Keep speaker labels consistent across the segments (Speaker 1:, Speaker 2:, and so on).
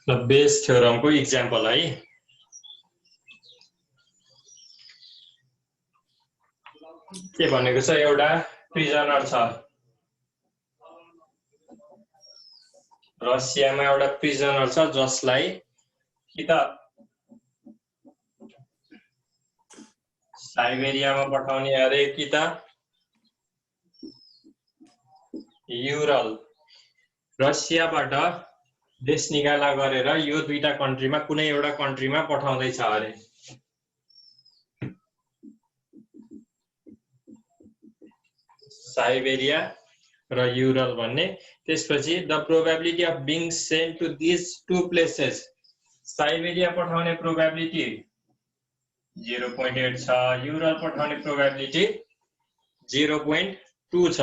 Speaker 1: ल base थ्योरमको example है। के भनेको छ, एउटा प्रिजनर छ, रसियामा एउटा प्रिजनर छ जसलाई कि त साइबेरियामा पठाउने अरे कि त युरल, रसियाबाट देश निकाला गरेर यो दुईटा कन्ट्रीमा कुनै एउटा कन्ट्रीमा पठाउँदैछ अरे। साइबेरिया र युरल भन्ने। त्यसपछि the probability of being sent to this two places, Siberia पठाउने प्रोबेबिलिटी 0.8 छ, युरल पठाउने प्रोबेबिलिटी 0.2 छ।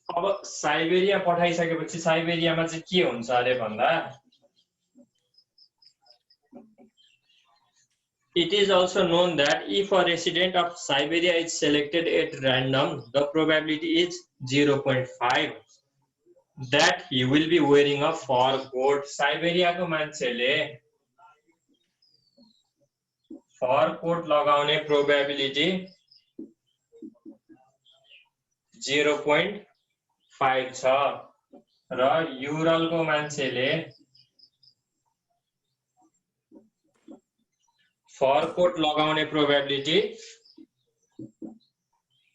Speaker 1: अब साइबेरिया पठाइसकेपछि साइबेरियामा चाहिँ के हुन्छ अरे भन्दा, it is also known that if a resident of Siberia is selected at random, the probability is 0.5 that he will be wearing a fur coat. Siberia को मान्छेले फर कोट लगाउने प्रोबेबिलिटी 0.5 छ र युरल को मान्छेले फर कोट लगाउने probability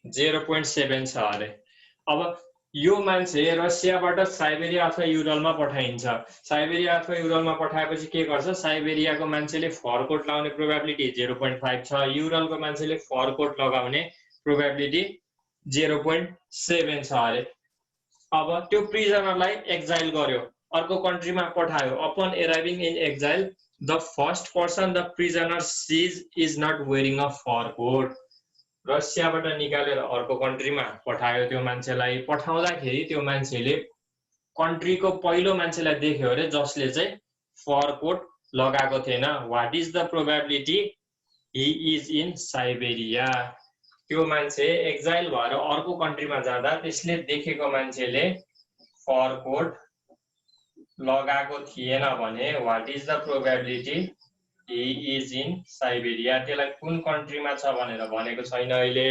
Speaker 1: 0.7 छ अरे। अब यो मान्छे रसियाबाट साइबेरिया अथवा युरलमा पठाइन्छ। साइबेरिया अथवा युरलमा पठाएपछि के गर्छ, साइबेरियाको मान्छेले फर कोट लगाउने प्रोबेबिलिटी 0.5 छ, युरलको मान्छेले फर कोट लगाउने प्रोबेबिलिटी 0.7 छ अरे। अब त्यो प्रिजनरलाई एक्जाइल गर्यो, अर्को कन्ट्रीमा पठायो। Upon arriving in exile, the first person the prisoner sees is not wearing a fur coat. रसियाबाट निकालेर अर्को कन्ट्रीमा पठायो त्यो मान्छेलाई। पठाउँदाखेरि त्यो मान्छेले कन्ट्रीको पहिलो मान्छेलाई देख्यो अरे जसले चाहिँ फर कोट लगाएको थिएन। What is the probability? He is in Siberia. त्यो मान्छे एक्जाइल भएर अर्को कन्ट्रीमा जाँदा त्यसले देखेको मान्छेले फर कोट लगाएको थिएन भने what is the probability? He is in Siberia. त्यसलाई कुन कन्ट्रीमा छ भनेर भनेको छैन अहिले।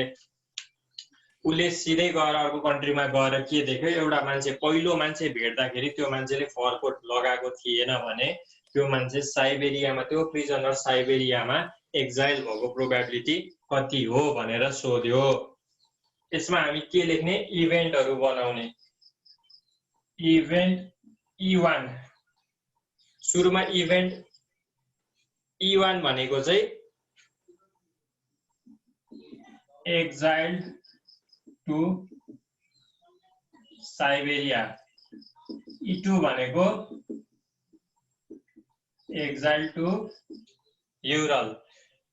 Speaker 1: उसले सिधै गएर अर्को कन्ट्रीमा गएर के देख्यो, एउटा मान्छे पहिलो मान्छे भेट्दाखेरि त्यो मान्छेले फर कोट लगाएको थिएन भने त्यो मान्छे साइबेरियामा, त्यो प्रिजनर साइबेरियामा एक्जाइल भएको प्रोबेबिलिटी कति हो भनेर सोध्यो। यसमा हामी के लेख्ने, इभेन्टहरु बनाउने। इभेन्ट E1, सुरुमा इभेन्ट E1 भनेको चाहिँ एक्जाइल्ड टु साइबेरिया, E2 भनेको एक्जाइल्ड टु युरल।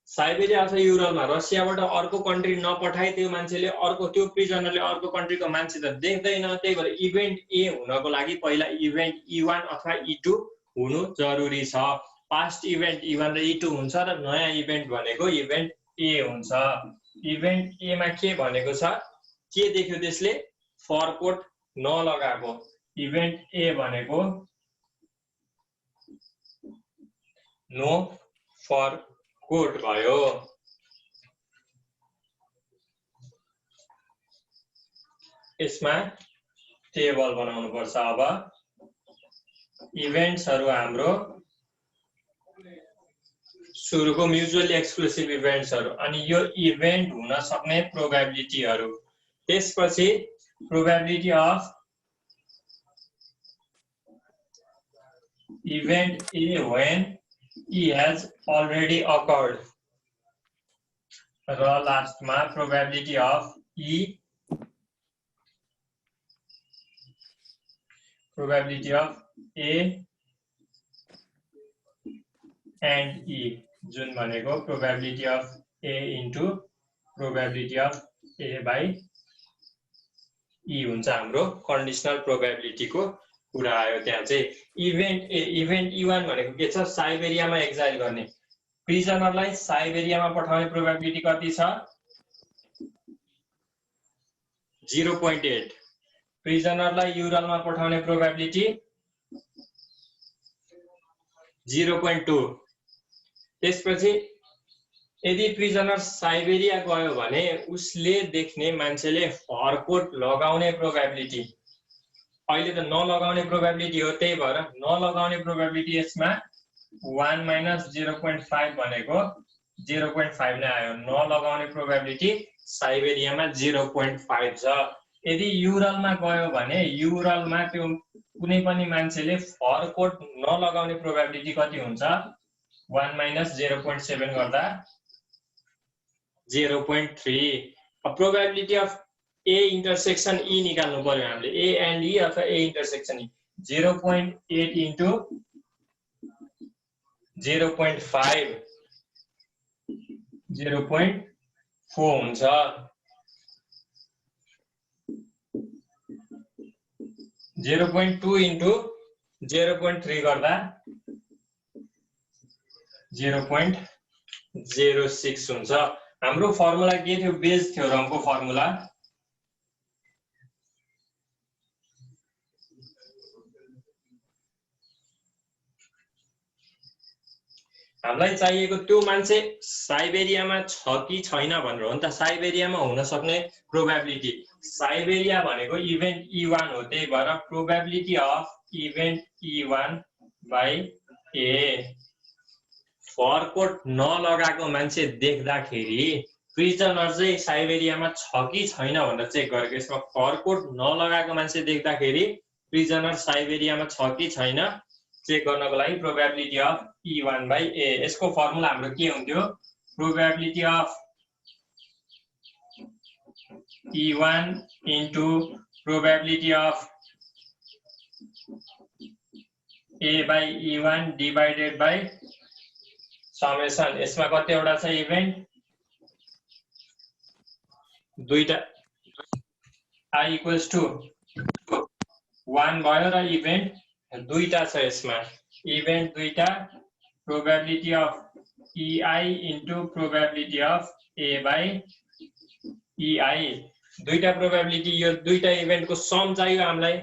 Speaker 1: साइबेरिया अथवा युरलमा रसियाबाट अर्को कन्ट्री नपठाइ त्यो मान्छेले अर्को, त्यो प्रिजनरले अर्को कन्ट्रीको मान्छे त देख्दैन। त्यही भएर इभेन्ट ए हुनको लागि पहिला इभेन्ट E1 अथवा E2 हुनु जरुरी छ। पास्ट इभेन्ट E1 र E2 हुन्छ र नयाँ इभेन्ट भनेको इभेन्ट ए हुन्छ। इभेन्ट ए मा के भनेको छ, के देख्यो त्यसले, फर कोट नलगाएको। इभेन्ट ए भनेको नो फर कोट भयो। यसमा टेबल बनाउनु पर्छ। अब इभेन्ट्सहरु हाम्रो सुरुको म्युचुअली एक्सक्लुसिभ इभेन्ट्सहरु, अनि यो इभेन्ट हुन सक्ने प्रोबेबिलिटीहरु। त्यसपछि probability of event A when E has already occurred, र लास्टमा probability of E, probability of A and E, जुन भनेको probability of A into probability of A by E हुन्छ। हाम्रो कन्डिसनल प्रोबेबिलिटीको कुरा आयो त्यहाँ चाहिँ। इभेन्ट ए, इभेन्ट E1 भनेको के छ, साइबेरियामा एक्जाइल गर्ने। प्रिजनरलाई साइबेरियामा पठाउने प्रोबेबिलिटी कति छ, 0.8। प्रिजनरलाई युरलमा पठाउने प्रोबेबिलिटी 0.2। त्यसपछि यदि प्रिजनर साइबेरिया गयो भने उसले देख्ने मान्छेले फरकोट लगाउने प्रोबेबिलिटी, अहिले त नलगाउने प्रोबेबिलिटी हो, त्यही भएर नलगाउने प्रोबेबिलिटी यसमा 1 - 0.5 भनेको 0.5 नै आयो। नलगाउने प्रोबेबिलिटी साइबेरियामा 0.5 छ। यदि युरलमा गयो भने युरलमा त्यो कुनै पनि मान्छेले फरकोट नलगाउने प्रोबेबिलिटी कति हुन्छ? 1 - 0.7 गर्दा 0.3। प्रोबेबिलिटी अफ ए इन्टरसेक्सन ई निकाल्नु पर्यो हामीले, ए एन्ड ई अथवा ए इन्टरसेक्सन ई। 0.8 इन्टु 0.5 0.4 हुन्छ। 0.2 इन्टु 0.3 गर्दा 0.06 हुन्छ। हाम्रो फर्मुला के थियो? बेज थ्योरमको फर्मुला हामीलाई चाहिएको त्यो मान्छे साइबेरियामा छ कि छैन भनेर हो नि त। साइबेरियामा हुन सक्ने प्रोबेबिलिटी, साइबेरिया भनेको इभेन्ट E1 हो, त्यही भएर probability of event E1 by A. फरकोट नलगाएको मान्छे देख्दाखेरि प्रिजनर चाहिँ साइबेरियामा छ कि छैन भनेर चेक गरेको। यसमा फरकोट नलगाएको मान्छे देख्दाखेरि प्रिजनर साइबेरियामा छ कि छैन चेक गर्नको लागि प्रोबेबिलिटी अफ E1 बाई ए। यसको फर्मुला हाम्रो के हुन्थ्यो? Probability of E1 into probability of A by E1 divided by summation. यसमा कतिवटा छ इभेन्ट? दुईटा, I इक्वल्स टु 1 भयो र इभेन्ट दुईटा छ यसमा। इभेन्ट दुईटा, probability of EI into probability of A by EI। दुईटा प्रोबेबिलिटी, यो दुईटा इभेन्टको सम चाहियो हामीलाई।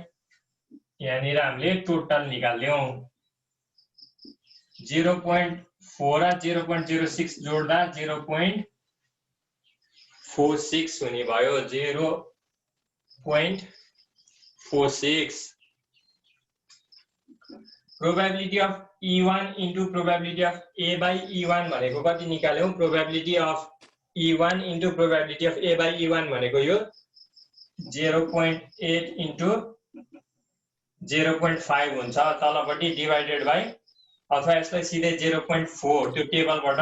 Speaker 1: यहाँनिर हामीले टोटल निकाल्यौं। 0.4 र 0.06 जोड्दा 0.46 हुने भयो। 0.46। Probability of E1 into probability of A by E1 भनेको कति निकाल्यौं? Probability of E1 into probability of A by E1 भनेको यो 0.8 इन्टु 0.5 हुन्छ तलपट्टि, डिभाइडेड बाई, अथवा यसलाई सिधै 0.4 त्यो टेबलबाट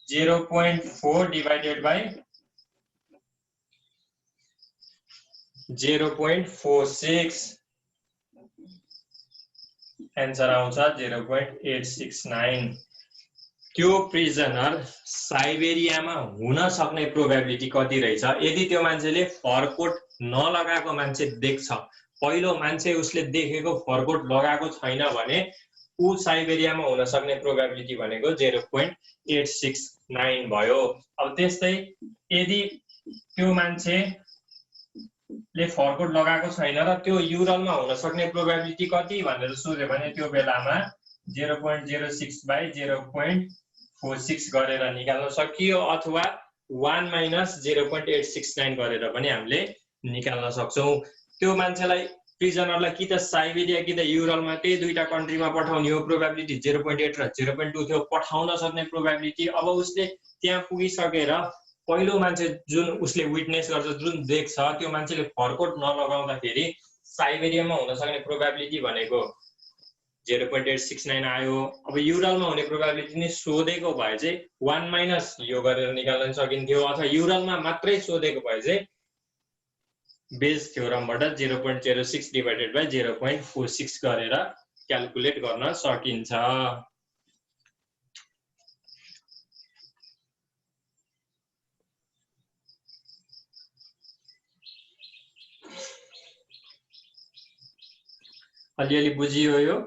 Speaker 1: 0.4 डिभाइडेड बाई 0.46, एन्सर आउँछ 0.869। त्यो प्रिजनर साइबेरियामा हुन सक्ने प्रोबेबिलिटी कति रहेछ? यदि त्यो मान्छेले फरकोट नलगाएको मान्छे देख्छ, पहिलो मान्छे उसले देखेको फरकोट लगाएको छैन भने ऊ साइबेरियामा हुन सक्ने प्रोबेबिलिटी भनेको 0.869 भयो। अब त्यस्तै यदि त्यो मान्छेले फरकोट लगाएको छैन र त्यो युरलमा हुन सक्ने प्रोबेबिलिटी कति भनेर सोध्यो भने त्यो बेलामा 0.06 बाई 0.46 गरेर निकाल्न सकियो, अथवा 1 - 0.869 गरेर पनि हामीले निकाल्न सक्छौं। त्यो मान्छेलाई, प्रिजनरलाई कि त साइबेरिया कि त युरलमा, त्यही दुईटा कन्ट्रीमा पठाउने हो। प्रोबेबिलिटी 0.8 र 0.2 थियो पठाउन सक्ने प्रोबेबिलिटी। अब उसले त्यहाँ पुगिसकेर पहिलो मान्छे जुन उसले विटनेस गर्छ, जुन देख्छ, त्यो मान्छेले फरकोट नलगाउँदाखेरि साइबेरियामा हुन सक्ने प्रोबेबिलिटी भनेको 0.869 आयो। अब युरलमा हुने प्रोबेबिलिटी नि सोधेको भए चाहिँ 1 - यो गरेर निकाल्न सकिन्थ्यो, अथवा युरलमा मात्रै सोधेको भए चाहिँ बेज थ्योरमबाट 0.06 डिभाइडेड बाई 0.46 गरेर क्याल्कुलेट गर्न सकिन्छ। अलिअलि बुझियो यो?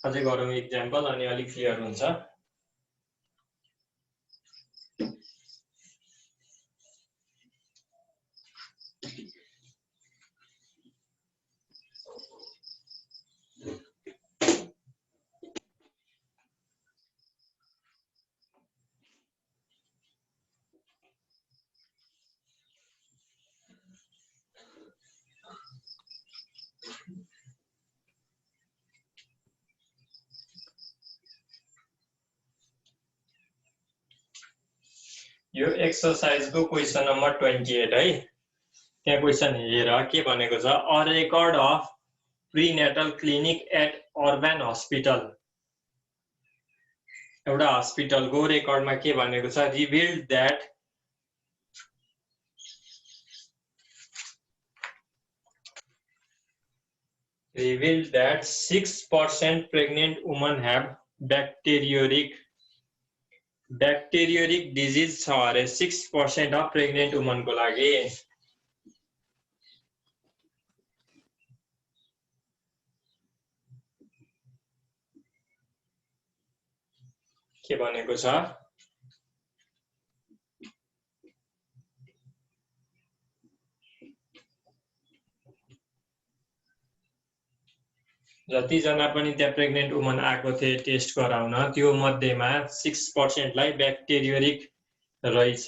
Speaker 1: अझै गरौँ इक्जाम्पल अनि अलिक क्लियर हुन्छ। यो एक्सरसाइजको क्वेसन नम्बर 28 है। त्यहाँ क्वेसन हेर के भनेको छ, a record of prenatal clinic at urban hospital. एउटा हस्पिटलको रेकर्डमा के भनेको छ, revealed that 6% pregnant women have bacteriuric disease छ अरे 6% अफ प्रेग्नेन्ट वुमनको लागि। के भनेको छ, जतिजना पनि त्यहाँ प्रेग्नेन्ट वुमन आएको थिए टेस्ट गराउन, त्यो मध्येमा 6% लाई ब्याक्टेरियोरिक रहेछ।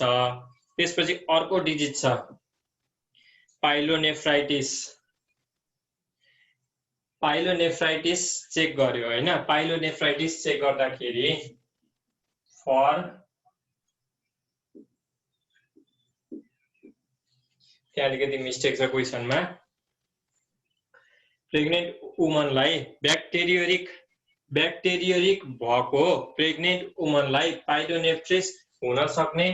Speaker 1: त्यसपछि अर्को डिजिज छ पाइलोनेफ्राइटिस। पाइलोनेफ्राइटिस चेक गर्यो हैन। पाइलोनेफ्राइटिस चेक गर्दाखेरि फर त्यहाँ अलिकति मिस्टेक छ क्वेसनमा। प्रेग्नेन्ट वुमनलाई ब्याक्टेरियोरिक भएको प्रेग्नेन्ट वुमनलाई पाइलोनेफ्रिस हुन सक्ने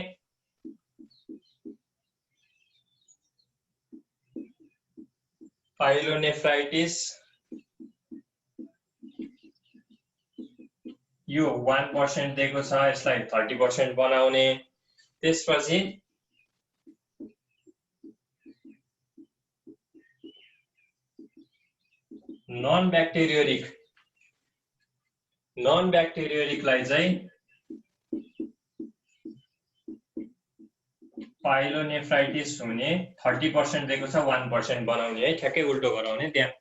Speaker 1: पाइलोनेफ्राइटिस यो 1% दिएको छ, यसलाई 30% बनाउने। त्यसपछि नन ब्याक्टेरियोरिकलाई चाहिँ पाइलोनेफ्राइटिस हुने 30% दिएको छ, 1% बनाउने है, ठ्याक्कै उल्टो गराउने। त्यहाँ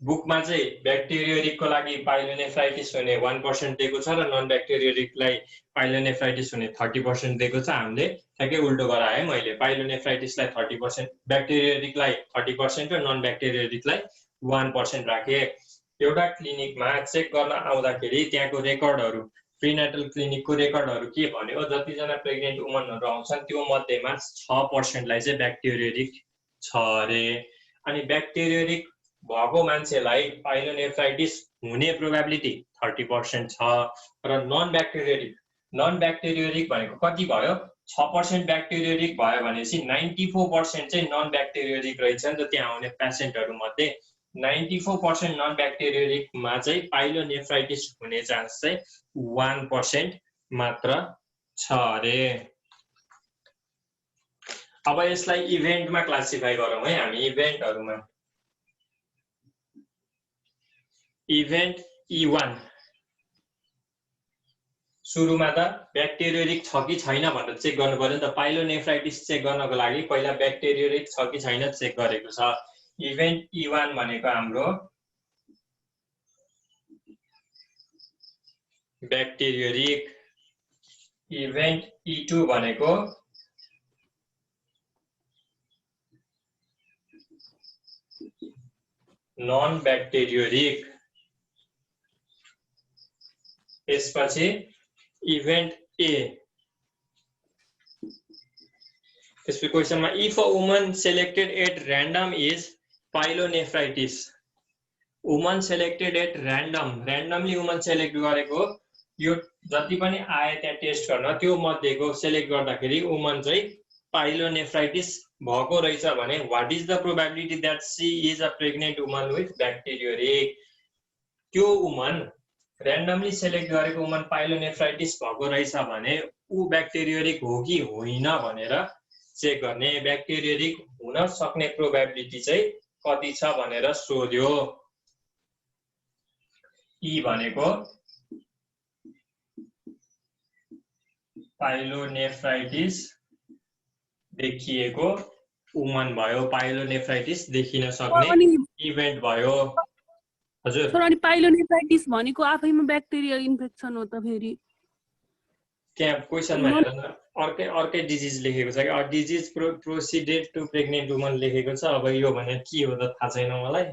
Speaker 1: बुकमा चाहिँ ब्याक्टेरियोरिकको लागि पाइलोनेफ्राइटिस हुने 1% दिएको छ र नन ब्याक्टेरियोरिकलाई पाइलोनेफ्राइटिस हुने 30% दिएको छ। हामीले ठ्याक्कै उल्टो गराए। मैले पाइलोनेफ्राइटिसलाई 30%, ब्याक्टेरियोरिकलाई 30% र नन ब्याक्टेरियोरिकलाई 1% राखे। एउटा क्लिनिकमा चेक गर्न आउँदाखेरि त्यहाँको रेकर्डहरू, प्रिनेटल क्लिनिकको रेकर्डहरू के भन्यो, जतिजना प्रेग्नेन्ट वुमनहरू आउँछन् त्यो मध्येमा 6% लाई चाहिँ ब्याक्टेरियोरिक छ अरे। अनि ब्याक्टेरियोरिक भएको मान्छेलाई पाइलोनेफ्राइटिस हुने प्रोबेबिलिटी 30% छ र नन ब्याक्टेरियोरिक भनेको कति भयो, 6% ब्याक्टेरियोरिक भयो भनेपछि 94% चाहिँ नन ब्याक्टेरियोरिक रहेछ नि त। त्यहाँ आउने पेसेन्टहरू मध्ये 94% नन ब्याक्टेरियोरिकमा चाहिँ पाइलोनेफ्राइटिस हुने चान्स चाहिँ 1% मात्र छ अरे। अब यसलाई इभेन्टमा क्लासिफाई गरौँ है हामी। इभेन्टहरुमा इभेन्ट E1 सुरुमा त ब्याक्टेरियोरिक छ कि छैन भनेर चेक गर्नु पर्यो नि त। पाइलोनेफ्राइटिस चेक गर्नको लागि पहिला ब्याक्टेरियोरिक छ कि छैन चेक गरेको छ। इभेन्ट E1 भनेको हाम्रो ब्याक्टेरियोरिक, इभेन्ट E2 भनेको नन ब्याक्टेरियोरिक। त्यसपछि इभेन्ट A। त्यसपछि क्वेसनमा if a woman selected at random is pyelonephritis, woman selected at random, randomly woman select गरेको यो जति पनि आए त्यहाँ टेस्ट गर्न, त्यो मध्येको सेलेक्ट गर्दाखेरि वुमन चाहिँ पाइलोनेफ्राइटिस भएको रहेछ भने what is the probability that she is a pregnant woman with bacteriuric. त्यो वुमन र्यान्डमली सेलेक्ट गरेको वुमन पाइलोनेफ्राइटिस भएको रहेछ भने ऊ ब्याक्टेरियोरिक हो कि होइन भनेर चेक गर्ने। ब्याक्टेरियोरिक हुन सक्ने प्रोबेबिलिटी चाहिँ कति छ भनेर सोध्यो। ई भनेको पाइलोनेफ्राइटिस देखिएको उमन भयो, पाइलोनेफ्राइटिस देखिन सक्ने इभेन्ट भयो। हजुर
Speaker 2: सर, अनि पाइलोनेफ्राइटिस भनेको आफैमा ब्याक्टेरियल इन्फेक्सन हो त फेरि?
Speaker 1: त्यहाँ क्वेसनमा हेर अर्कै डिजिज लेखेको छ कि डिजिज प्रोसिडेड टु प्रेग्नेन्ट वुमन लेखेको छ। अब यो भने के हो त थाहा छैन मलाई।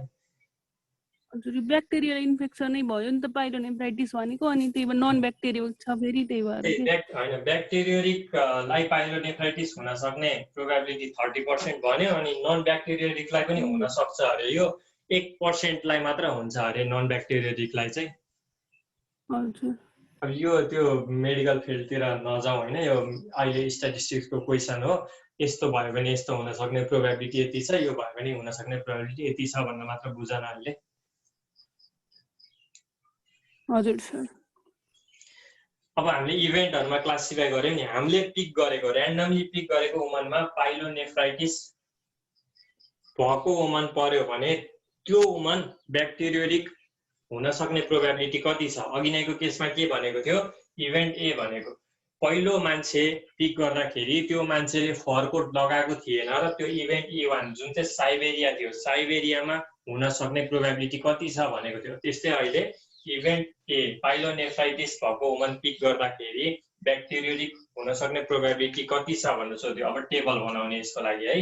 Speaker 2: हजुर, ब्याक्टेरियल इन्फेक्सन नै भयो नि त पाइलोनेफ्राइटिस भनेको, अनि त्यही भएर नन ब्याक्टेरियल छ फेरि, त्यही भएर
Speaker 1: हैन ब्याक्टेरियोटिकलाई पाइलोनेफ्राइटिस हुन सक्ने प्रोबेबिलिटी 30% भन्यो, अनि नन ब्याक्टेरियोटिकलाई पनि हुन सक्छ अरे। यो 1% लाई मात्र हुन्छ अरे नन ब्याक्टेरियोटिकलाई चाहिँ।
Speaker 2: हजुर,
Speaker 1: अब यो त्यो मेडिकल फिल्डतिर नजाउँ हैन, यो अहिले स्ट्याटिस्टिक्सको क्वेसन हो। यस्तो भयो भने यस्तो हुन सक्ने प्रोबेबिलिटी यति छ, यो भयो भने हुन सक्ने प्रोबेबिलिटी यति छ भन्न मात्र बुझन अहिले।
Speaker 2: हजुर सर।
Speaker 1: अब हामीले इभेन्टहरुमा क्लासिफाई गर्यौं नि, हामीले पिक गरेको र्यान्डमली पिक गरेको वुमनमा पाइलोनेफ्राइटिस भएको वुमन पर्यो भने त्यो वुमन ब्याक्टेरियोटिक हुन सक्ने प्रोबेबिलिटी कति छ? अघि नैको केसमा के भनेको थियो? इभेन्ट ए भनेको पहिलो मान्छे पिक गर्दाखेरि त्यो मान्छेले फरकोट लगाएको थिएन र त्यो इभेन्ट E1 जुन चाहिँ साइबेरिया थियो, साइबेरियामा हुन सक्ने प्रोबेबिलिटी कति छ भनेको थियो। त्यस्तै अहिले इभेन्ट ए पाइलोनेफ्राइटिस भएको वुमन पिक गर्दाखेरि ब्याक्टेरियोटिक हुन सक्ने प्रोबेबिलिटी कति छ भनेर सोध्यो। अब टेबल बनाउने यसको लागि है।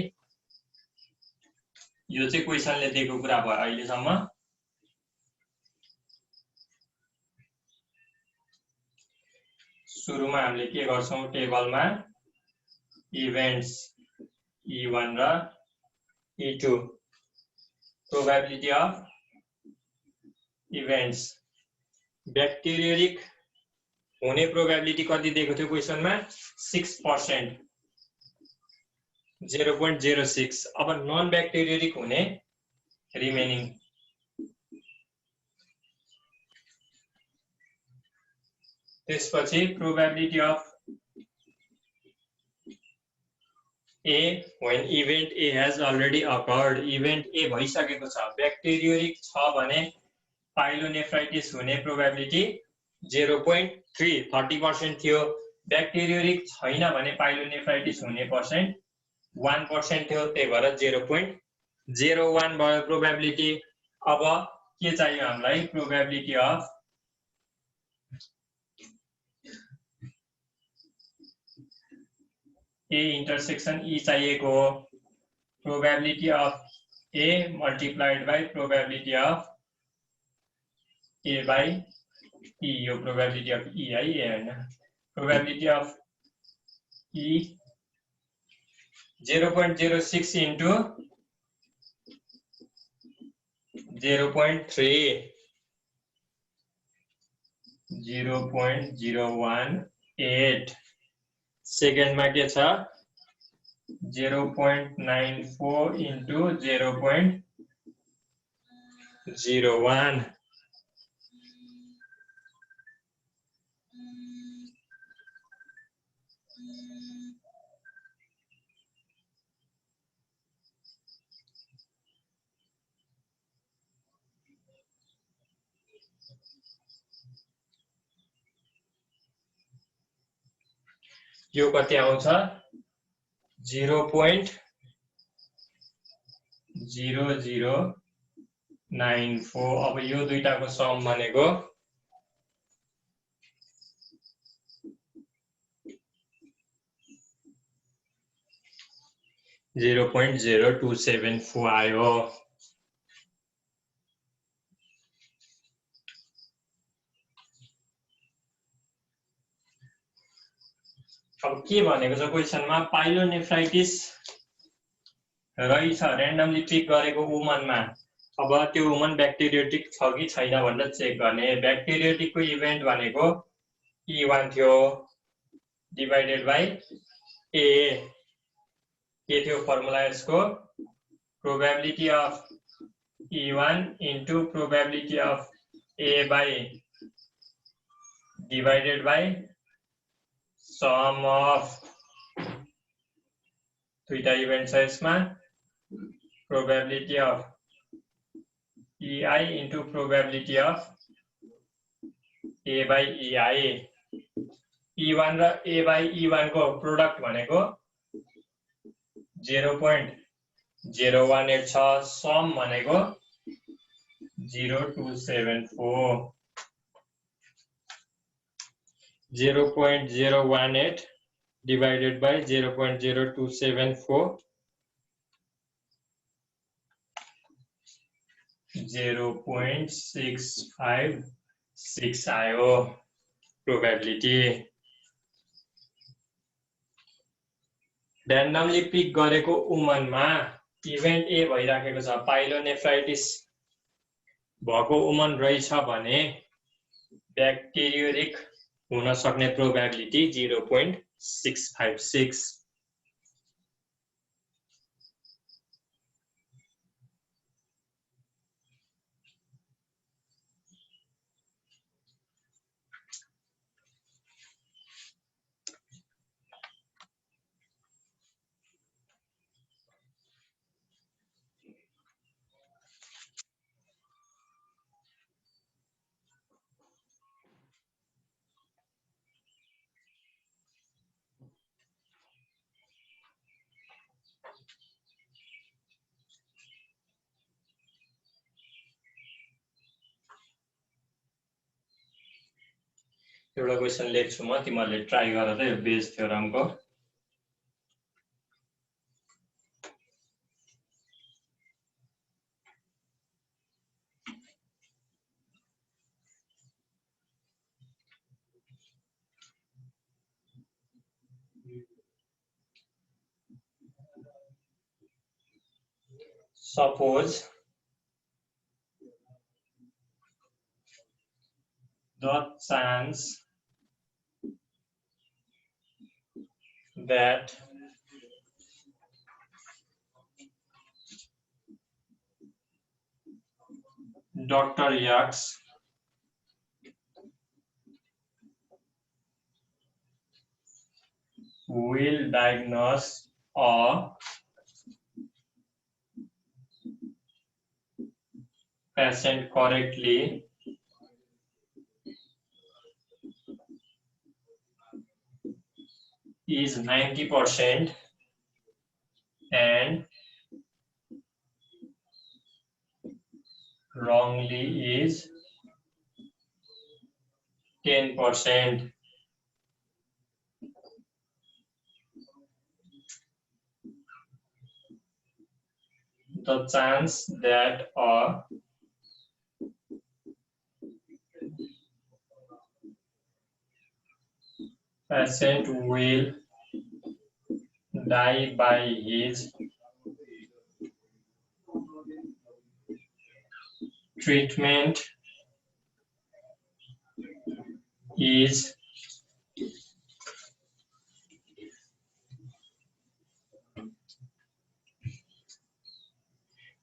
Speaker 1: यो चाहिँ क्वेसनले दिएको कुरा भयो अहिलेसम्म। सुरुमा हामीले के गर्छौं? टेबलमा इभेन्ट्स E1 र E2 प्रोबेबिलिटी अफ इभेन्ट्स ब्याक्टेरियोटिक हुने प्रोबेबिलिटी कति दिएको थियो क्वेसनमा? 6%, 0.06। अब नन ब्याक्टेरियोटिक हुने रिमेनिङ त्यसपछि probability of A when event A has already occurred, event A भइसकेको छ, ब्याक्टेरियोटिक छ भने पाइलोनेफ्राइटिस हुने प्रोबेबिलिटी 0.3, 30% थियो। ब्याक्टेरियोटिक छैन भने पाइलोनेफ्राइटिस हुने पर्सेन्ट 1% थियो, त्यही भएर 0.01 भयो प्रोबेबिलिटी। अब के चाहियो हामीलाई? Probability of A intersection E चाहिएको हो। Probability of A multiplied by probability of A by E। यो प्रोबेबिलिटी अफ E है, A हैन। Probability of E 0.06 into 0.3 0.018। सेकेन्डमा के छ? 0.94 इन्टु 0.01। यो कति आउँछ? 0.0094। अब यो दुईटाको सम भनेको 0.0274 आयो। अब के भनेको छ क्वेसनमा? पाइलोनेफ्राइटिस रहेछ र्यान्डमली पिक गरेको वुमनमा। अब त्यो वुमन ब्याक्टेरियोटिक छ कि छैन भनेर चेक गर्ने। ब्याक्टेरियोटिकको इभेन्ट भनेको E1 थियो डिवाइडेड बाई A। के थियो फर्मुला यसको? Probability of E1 into probability of A by divided by sum of दुईटा इभेन्ट छ यसमा। Probability of EI into probability of A by EI. E1 र A by E1 को product भनेको 0.018 छ, सम भनेको 0.274. 0.018 divided by 0.0274, 0.656 आयो प्रोबेबिलिटी. र्यान्डमली पिक गरेको वुमनमा इभेन्ट ए भइराखेको छ, पाइलोनेफ्राइटिस भएको वुमन रहेछ भने ब्याक्टेरियोटिक हुन सक्ने प्रोबेबिलिटी 0.656. एउटा क्वेशन लेख्छु म, तिमीहरूले ट्राई गर त यो beige थ्योरमको. Suppose the chance that Dr. X will diagnose a patient correctly is 90% and wrongly is 10%. The chance that a patient will die by his treatment is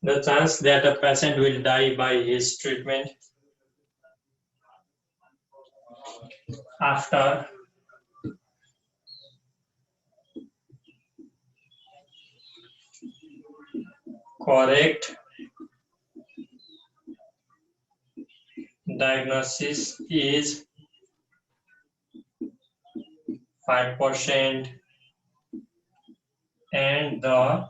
Speaker 1: the chance that a patient will die by his treatment after correct diagnosis is 5% and the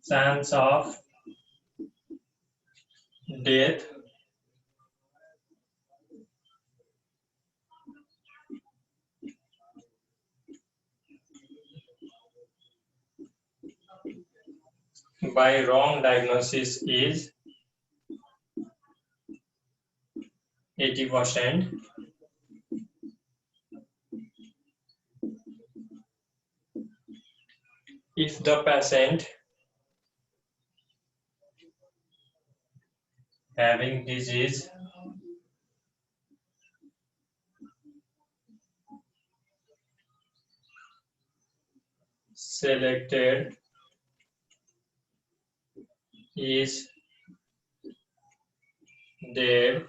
Speaker 1: chance of death by wrong diagnosis is 80%. If the patient having disease selected is dead,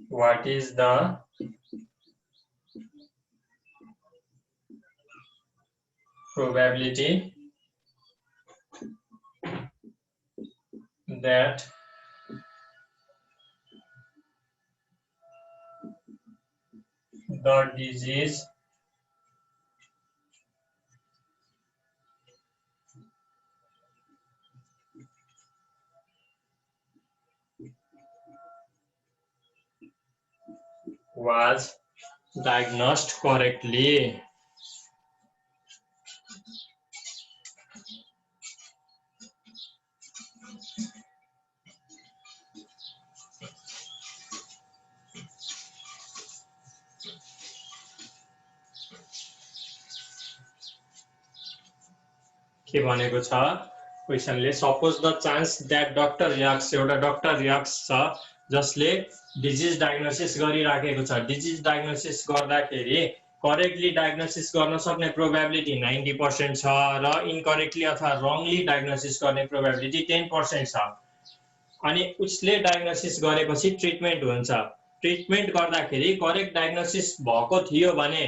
Speaker 1: what is the probability that the disease was diagnosed correctly. के भनेको छ क्वेशनले suppose the chance that doctor X एउटा doctor X छ जसले disease diagnosis गरिराखेको छ disease diagnosis गर्दाखेरि करेक्टली डायग्नोसिस गर्न सक्ने प्रोबेबिलिटी 90% छ र इनकरेक्टली अथवा रङली डायग्नोसिस गर्ने प्रोबेबिलिटी 10% छ अनि उसले डायग्नोसिस गरेपछि ट्रिटमेन्ट हुन्छ ट्रिटमेन्ट गर्दाखेरि करेक्ट डायग्नोसिस भएको थियो भने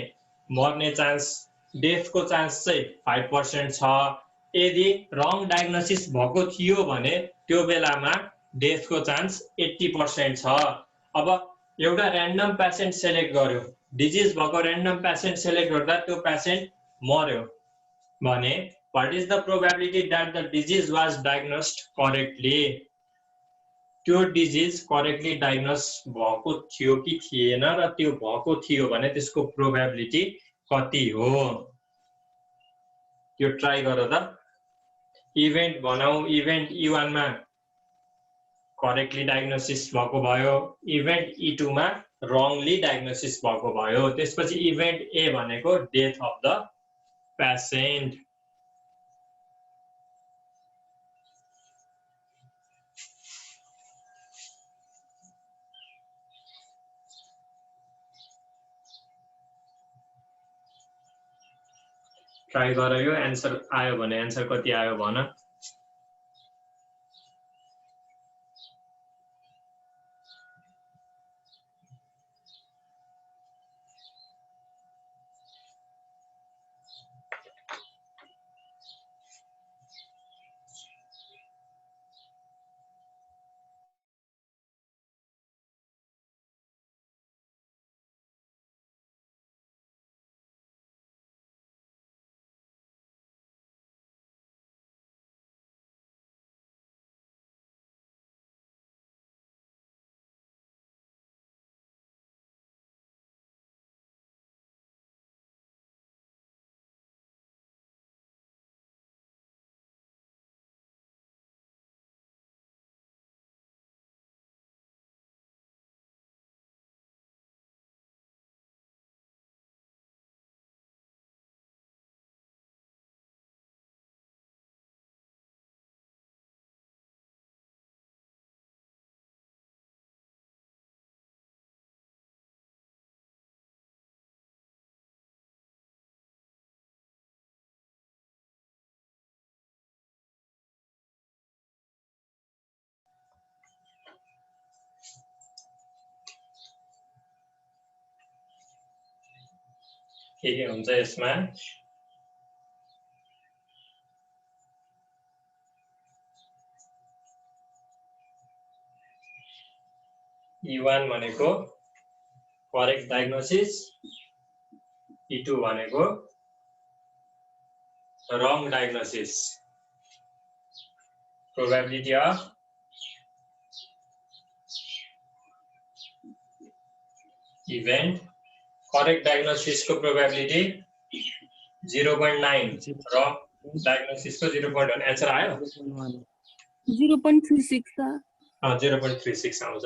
Speaker 1: मर्ने चान्स डेथको चान्स चाहिँ 5% छ यदि रङ डायग्नोसिस भएको थियो भने त्यो बेलामा डेथको चान्स 80% छ अब एउटा र्यान्डम पेशेन्ट सेलेक्ट गर्यो डिजिज भएको र्यान्डम पेशेन्ट सेलेक्ट गर्दा त्यो पेशेन्ट मर्यो भने what is the probability that the disease was diagnosed correctly त्यो डिजिज करेक्टली डायग्नोस भएको थियो कि थिएन र त्यो भएको थियो भने त्यसको प्रोबेबिलिटी कति हो यो ट्राई गर त इभेन्ट बनाऊ इभेन्ट E1 मा करेक्टली डायग्नोसिस भएको भयो इभेन्ट E2 मा रङली डायग्नोसिस भएको भयो त्यसपछि इभेन्ट A भनेको death of the patient try गर यो एन्सर आयो भने एन्सर कति आयो भन के हुन्छ यसमा E1 भनेको करेक्ट डायग्नोसिस E2 भनेको wrong diagnosis probability of event correct diagnosis को प्रोबेबिलिटी 0.9 र डायग्नोसिस को 0.1 आन्सर आयो
Speaker 2: 0.36 था
Speaker 1: 0.36 आउँछ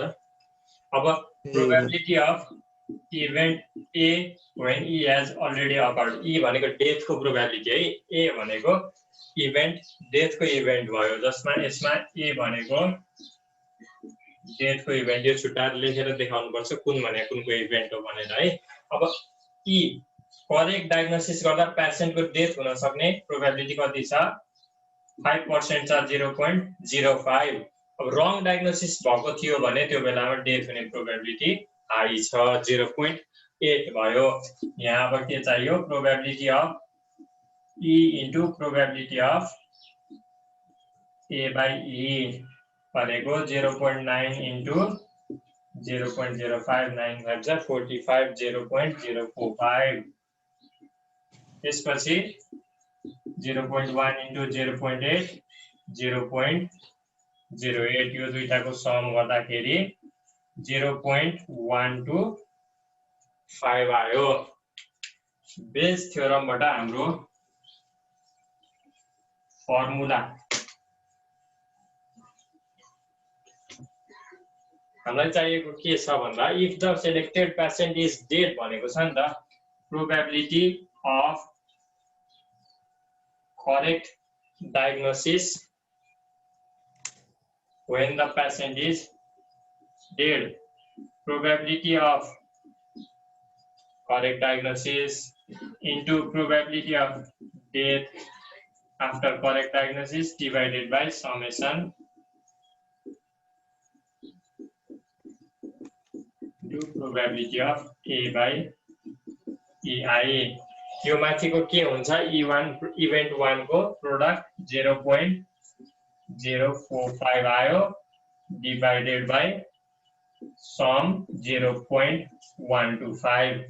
Speaker 1: अब probability of event A when E has already occurred E भनेको डेथ को प्रोबेबिलिटी है A भनेको इभेन्ट डेथ को इभेन्ट भयो जसमा यसमा A भनेको डेथ को इभेन्ट यो छुट्टाएर लेखेर देखाउनु पर्छ कुन भने कुनको इभेन्ट हो भनेर है अब E करेक्ट डायग्नोसिस गर्दा पेशेन्ट को डेथ हुन सक्ने प्रोबेबिलिटी कति छ 5% छ 0.05 अब रङ डायग्नोसिस भएको थियो भने त्यो बेलामा डेथ हुने प्रोबेबिलिटी हाई छ 0.8 भयो यहाँ अब के चाहियो probability of E into probability of A by E भनेको 0.9 into 0.059 5 45 0.045 त्यसपछि 0.1 into 0.8 0.08 यो दुईटाको सम गर्दाखेरि 0.125 आयो बेस थ्योरमबाट हाम्रो फर्मुला हामीलाई चाहिएको के छ भन्दा if the selected patient is dead भनेको छ नि त probability of correct diagnosis when the patient is dead probability of correct diagnosis into probability of death after correct diagnosis divided by summation to probability of A by EI यो माथिको के हुन्छ event 1 को product 0.045 आयो divided by sum 0.125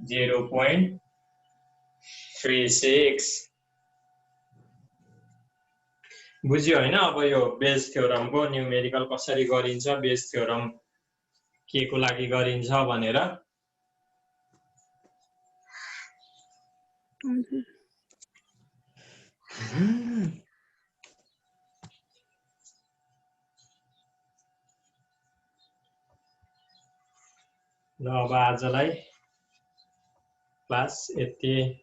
Speaker 1: 0.36 बुझ्यो हैन अब यो बेस थ्योरमको न्यूमेरिकल कसरी गरिन्छ बेस थ्योरम के को लागि गरिन्छ भनेर ल अब आजलाई क्लास यति